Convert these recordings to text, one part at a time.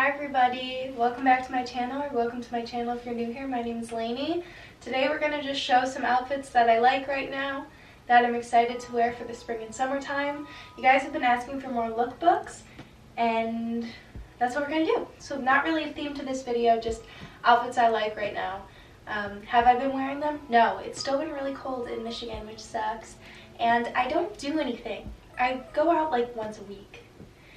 Hi everybody, welcome back to my channel, or welcome to my channel if you're new here. My name is Lainey. Today we're going to just show some outfits that I like right now that I'm excited to wear for the spring and summertime. You guys have been asking for more lookbooks and that's what we're going to do. So not really a theme to this video, just outfits I like right now. Have I been wearing them? No, it's still been really cold in Michigan, which sucks, and I don't do anything. I go out like once a week.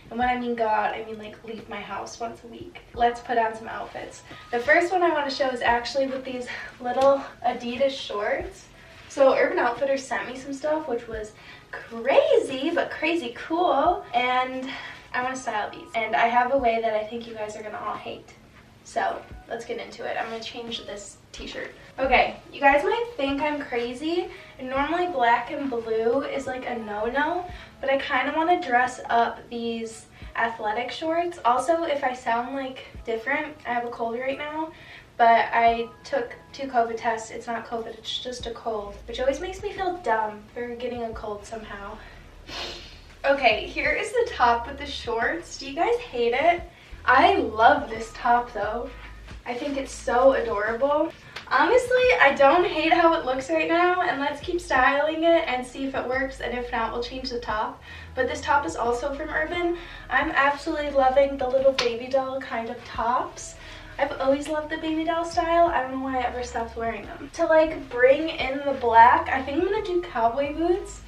And when I mean go out, I mean like leave my house once a week. Let's put on some outfits. The first one I want to show is actually with these little Adidas shorts. So Urban Outfitters sent me some stuff, which was crazy, but crazy cool. And I want to style these. And I have a way that I think you guys are going to all hate. So let's get into it. I'm going to change this t-shirt. Okay, you guys might think I'm crazy. And normally black and blue is like a no-no. But I kind of want to dress up these athletic shorts. Also, if I sound like different, I have a cold right now, but I took 2 COVID tests. It's not COVID, it's just a cold, which always makes me feel dumb for getting a cold somehow. Okay, here is the top with the shorts. Do you guys hate it? I love this top though. I think it's so adorable. Honestly, I don't hate how it looks right now, and let's keep styling it and see if it works, and if not, we'll change the top. But this top is also from Urban. I'm absolutely loving the little baby doll kind of tops. I've always loved the baby doll style. I don't know why I ever stopped wearing them. To like bring in the black, I think I'm gonna do cowboy boots.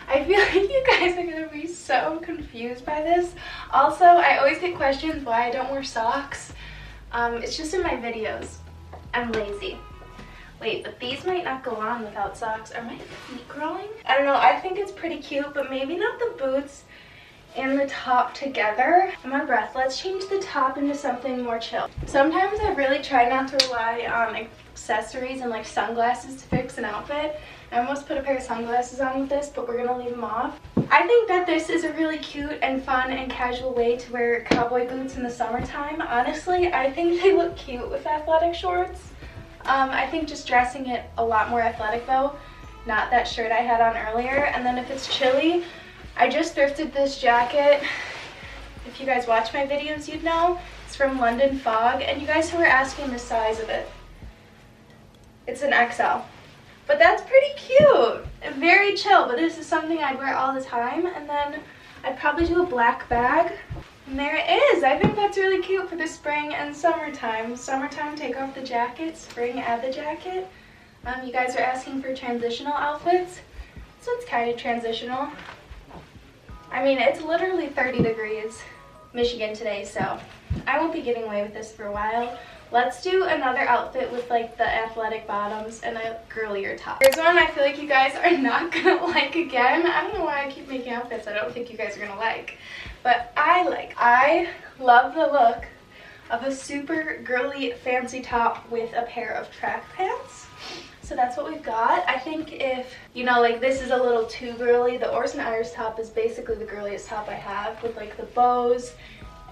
I feel like you guys are gonna be so confused by this. Also, I always get questions why I don't wear socks. It's just in my videos. I'm lazy. Wait, but these might not go on without socks. Are my feet growing? I don't know. I think it's pretty cute, but maybe not the boots and the top together. I'm out of breath. Let's change the top into something more chill. Sometimes I really try not to rely on accessories and like sunglasses to fix an outfit. I almost put a pair of sunglasses on with this, but we're gonna leave them off. I think that this is a really cute and fun and casual way to wear cowboy boots in the summertime. Honestly, I think they look cute with athletic shorts. I think just dressing it a lot more athletic though, not that shirt I had on earlier. And then if it's chilly, I just thrifted this jacket. If you guys watch my videos, you'd know. It's from London Fog, and you guys who were asking the size of it, it's an XL. But that's pretty cute and very chill, but this is something I'd wear all the time. And then I'd probably do a black bag. And there it is. I think that's really cute for the spring and summertime. Summertime, take off the jacket. Spring, add the jacket. You guys are asking for transitional outfits. This one's kind of transitional. I mean, it's literally 30 degrees Michigan today, so I won't be getting away with this for a while. Let's do another outfit with like the athletic bottoms and a girlier top. Here's one I feel like you guys are not gonna like again. I don't know why I keep making outfits I don't think you guys are gonna like. But I love the look of a super girly fancy top with a pair of track pants. So that's what we've got. I think if, you know, like this is a little too girly, the Orson Iris top is basically the girliest top I have with like the bows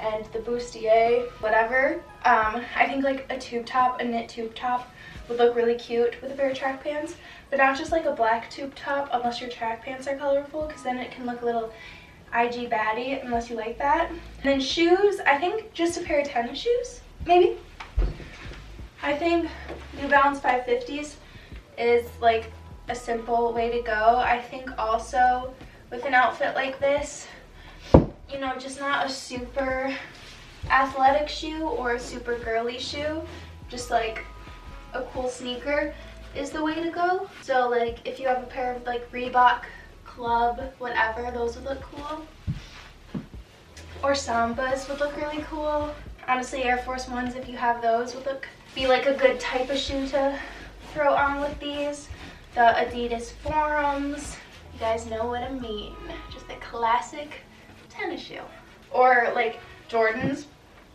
and the bustier, whatever. I think like a tube top, a knit tube top would look really cute with a pair of track pants, but not just like a black tube top unless your track pants are colorful, because then it can look a little IG baddie unless you like that. And then shoes, I think just a pair of tennis shoes, maybe. I think New Balance 550s is like a simple way to go. I think also with an outfit like this, you know, just not a super athletic shoe or a super girly shoe, just like a cool sneaker is the way to go. So like if you have a pair of like Reebok, Club, whatever, those would look cool. Or Sambas would look really cool. Honestly, Air Force Ones, if you have those, would be like a good type of shoe to throw on with these. The Adidas Forums, you guys know what I mean. Just a classic tennis shoe. Or like Jordans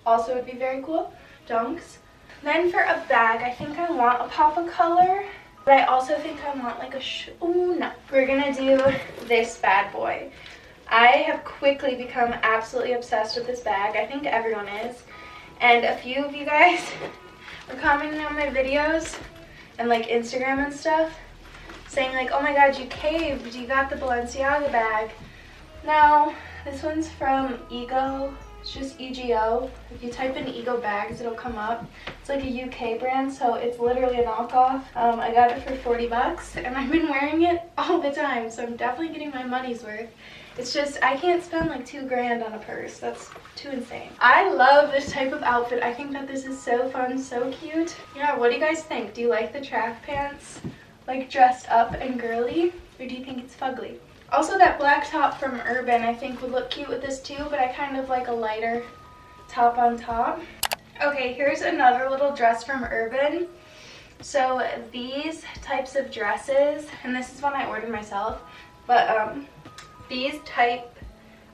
also would be very cool. Dunks. Then for a bag, I think I want a pop of color, but I also think I want like a oh no. We're gonna do this bad boy. I have quickly become absolutely obsessed with this bag. I think everyone is. And a few of you guys were commenting on my videos and like Instagram and stuff, saying like, oh my god, you caved, you got the Balenciaga bag. No, this one's from Ego It's just EGO. If you type in Ego bags, it'll come up. It's like a UK brand, so it's literally a knockoff. I got it for 40 bucks, and I've been wearing it all the time, so I'm definitely getting my money's worth. It's just, I can't spend like $2 on a purse. That's too insane. I love this type of outfit. I think that this is so fun, so cute. Yeah, what do you guys think? Do you like the track pants, like dressed up and girly, or do you think it's fugly? Also, that black top from Urban I think would look cute with this too, but I kind of like a lighter top on top. Okay, here's another little dress from Urban. So these types of dresses, and this is one I ordered myself, but these type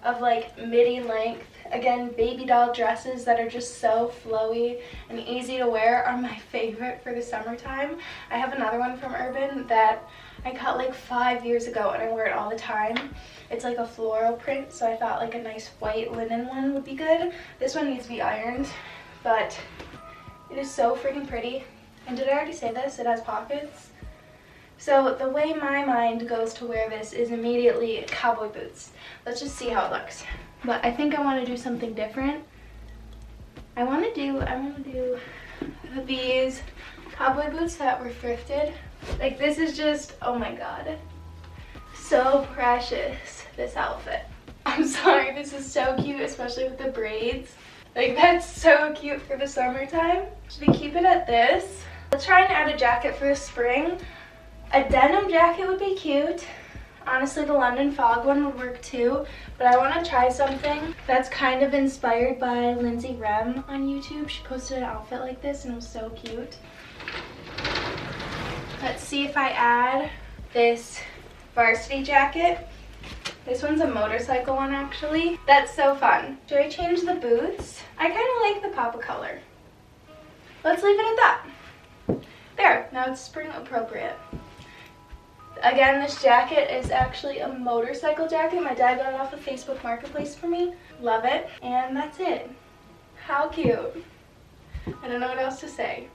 of like midi length, again, baby doll dresses that are just so flowy and easy to wear are my favorite for the summertime. I have another one from Urban that I got like 5 years ago and I wear it all the time. It's like a floral print, so I thought like a nice white linen one would be good. This one needs to be ironed, but it is so freaking pretty. And did I already say this? It has pockets. So the way my mind goes to wear this is immediately cowboy boots. Let's just see how it looks. But I think I want to do something different. I want to do these cowboy boots that were thrifted. Like, this is just, oh my god, so precious, this outfit. I'm sorry, this is so cute, especially with the braids. Like, that's so cute for the summertime. Should we keep it at this? Let's try and add a jacket for the spring. A denim jacket would be cute. Honestly, the London Fog one would work too, but I want to try something that's kind of inspired by Lindsay Rem on YouTube. She posted an outfit like this and it was so cute. Let's see if I add this varsity jacket. This one's a motorcycle one actually. That's so fun. Should I change the boots? I kind of like the pop of color. Let's leave it at that. There, now it's spring appropriate. Again, this jacket is actually a motorcycle jacket. My dad got it off of Facebook Marketplace for me. Love it. And that's it. How cute. I don't know what else to say.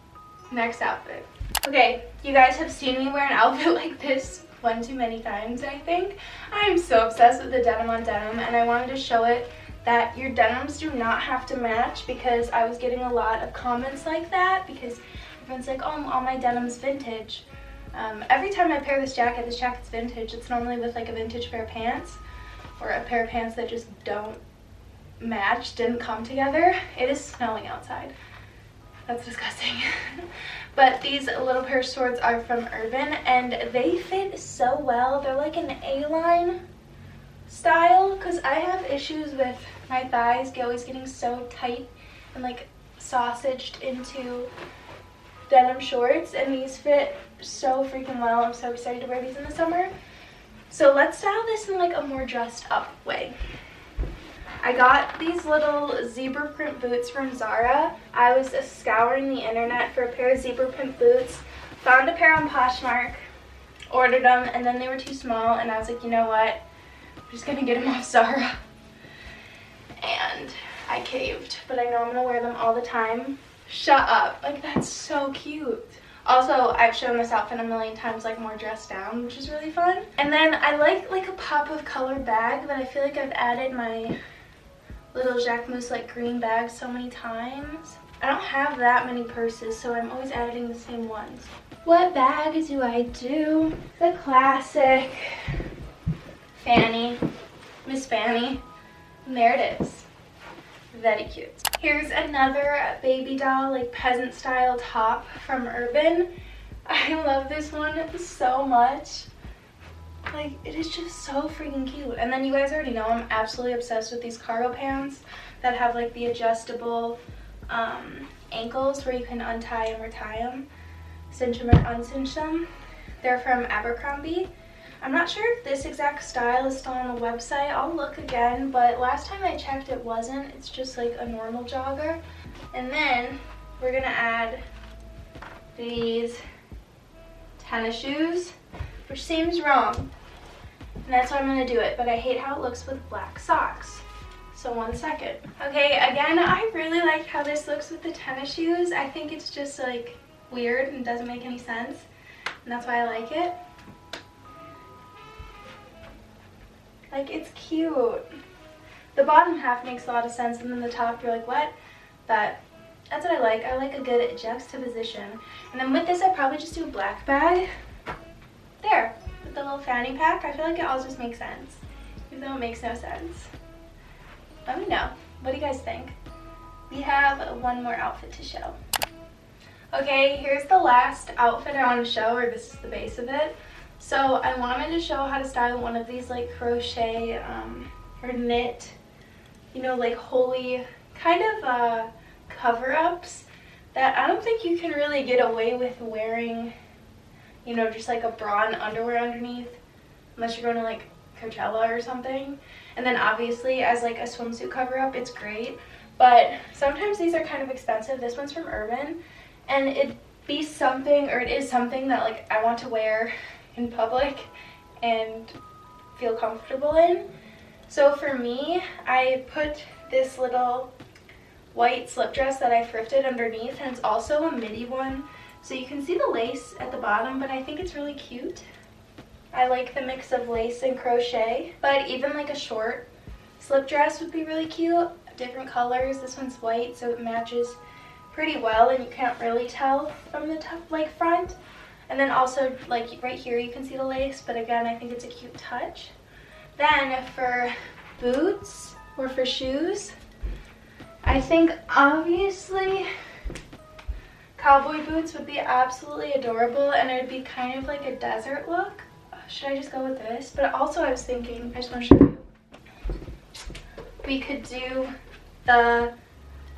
Next outfit. Okay, you guys have seen me wear an outfit like this one too many times, I think. I'm so obsessed with the denim on denim, and I wanted to show it that your denims do not have to match, because I was getting a lot of comments like that because everyone's like, oh, all my denim's vintage. Every time I pair this jacket's vintage. It's normally with like a vintage pair of pants or a pair of pants that just don't match, didn't come together. It is snowing outside. That's disgusting. But these little pair of shorts are from Urban and they fit so well. They're like an A-line style, because I have issues with my thighs always getting so tight and like sausaged into denim shorts, and these fit so freaking well. I'm so excited to wear these in the summer. So let's style this in like a more dressed up way. I got these little zebra print boots from Zara. I was scouring the internet for a pair of zebra print boots, found a pair on Poshmark, ordered them, and then they were too small, and I was like, you know what, I'm just gonna get them off Zara. And I caved, but I know I'm gonna wear them all the time. Shut up, like that's so cute. Also, I've shown this outfit a million times, like more dressed down, which is really fun. And then I like a pop of color bag, but I feel like I've added my little Jacquemus like green bag so many times. I don't have that many purses, so I'm always adding the same ones. What bag do I do? The classic Fanny, Miss Fanny. And there it is. Very cute. Here's another baby doll, like peasant style top from Urban. I love this one so much. Like, it is just so freaking cute. And then you guys already know I'm absolutely obsessed with these cargo pants that have like the adjustable ankles where you can untie and retie them, cinch them or uncinch them. They're from Abercrombie. I'm not sure if this exact style is still on the website. I'll look again, but last time I checked it wasn't. It's just like a normal jogger. And then we're gonna add these tennis shoes, which seems wrong. And that's why I'm gonna do it, but I hate how it looks with black socks. So 1 second. Okay, again, I really like how this looks with the tennis shoes. I think it's just like weird and doesn't make any sense, and that's why I like it. Like, it's cute. The bottom half makes a lot of sense, and then the top, you're like, what? That's what I like. I like a good juxtaposition. And then with this, I'd probably just do a black bag. There, with the little fanny pack. I feel like it all just makes sense, even though it makes no sense. Let me know. What do you guys think? We have one more outfit to show. Okay, here's the last outfit I want to show, or this is the base of it. So I wanted to show how to style one of these like crochet or knit, you know, like holy kind of cover-ups that I don't think you can really get away with wearing, you know, just like a bra and underwear underneath, unless you're going to like Coachella or something. And then obviously as like a swimsuit cover-up, it's great. But sometimes these are kind of expensive. This one's from Urban, and it is something that like I want to wear in public and feel comfortable in. So for me, I put this little white slip dress that I thrifted underneath, and it's also a midi one. So you can see the lace at the bottom, but I think it's really cute. I like the mix of lace and crochet, but even like a short slip dress would be really cute. Different colors. This one's white, so it matches pretty well, and you can't really tell from the top, like front. And then also like right here you can see the lace, but again I think it's a cute touch. Then for boots or for shoes, I think obviously cowboy boots would be absolutely adorable, and it would be kind of like a desert look. Should I just go with this? But also I was thinking, I just want to show you, we could do the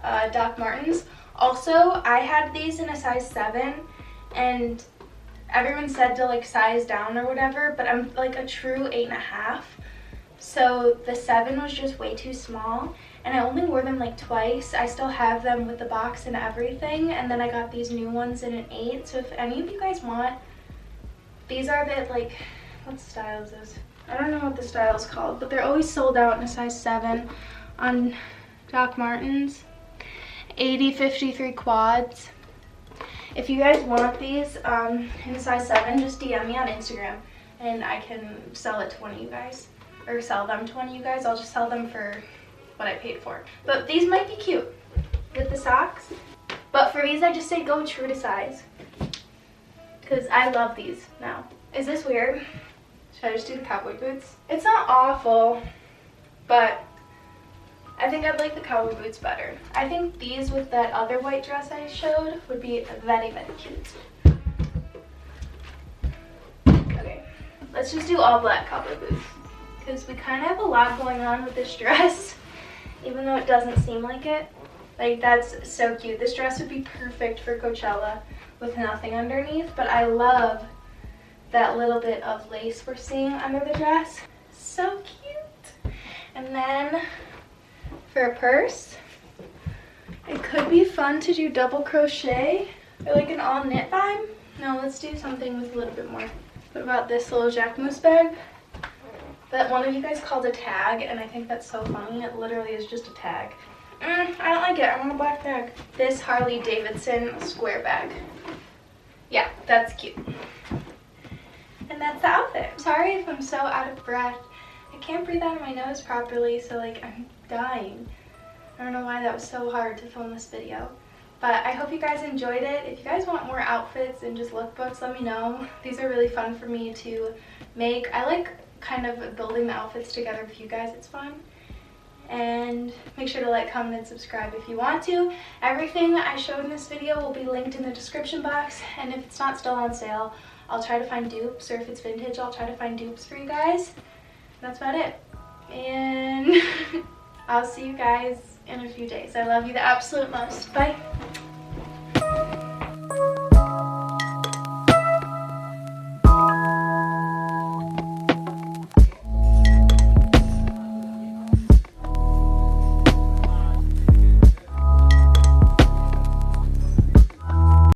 Doc Martens. Also, I had these in a size 7, and everyone said to like size down or whatever, but I'm like a true 8.5. So the 7 was just way too small, and I only wore them like twice. I still have them with the box and everything, and then I got these new ones in an 8. So if any of you guys want, these are the like, what style is this? I don't know what the style is called, but they're always sold out in a size 7 on Doc Martens. 80-53 quads. If you guys want these in a size 7, just DM me on Instagram and I can sell it to one of you guys, or sell them to one of you guys. I'll just sell them for what I paid for. But these might be cute with the socks. But for these, I just say go true to size, because I love these now. Is this weird? Should I just do the cowboy boots? It's not awful, but I think I'd like the cowboy boots better. I think these with that other white dress I showed would be very, very cute. Okay, let's just do all black cowboy boots, because we kind of have a lot going on with this dress, even though it doesn't seem like it. Like, that's so cute. This dress would be perfect for Coachella with nothing underneath, but I love that little bit of lace we're seeing under the dress. So cute. And then for a purse, it could be fun to do double crochet or like an all knit vibe. No, let's do something with a little bit more. What about this little Jacquemus bag that one of you guys called a tag, and I think that's so funny. It literally is just a tag. I don't like it. I want a black bag. This Harley Davidson square bag. Yeah, that's cute. And that's the outfit. Sorry if I'm so out of breath. I can't breathe out of my nose properly, so like I'm dying. I don't know why that was so hard to film this video. But I hope you guys enjoyed it. If you guys want more outfits and just lookbooks, let me know. These are really fun for me to make. I like kind of building the outfits together with you guys. It's fun. And make sure to like, comment, and subscribe if you want to. Everything I showed in this video will be linked in the description box, and if it's not still on sale, I'll try to find dupes, or if it's vintage, I'll try to find dupes for you guys. That's about it. And I'll see you guys in a few days. I love you the absolute most. Bye.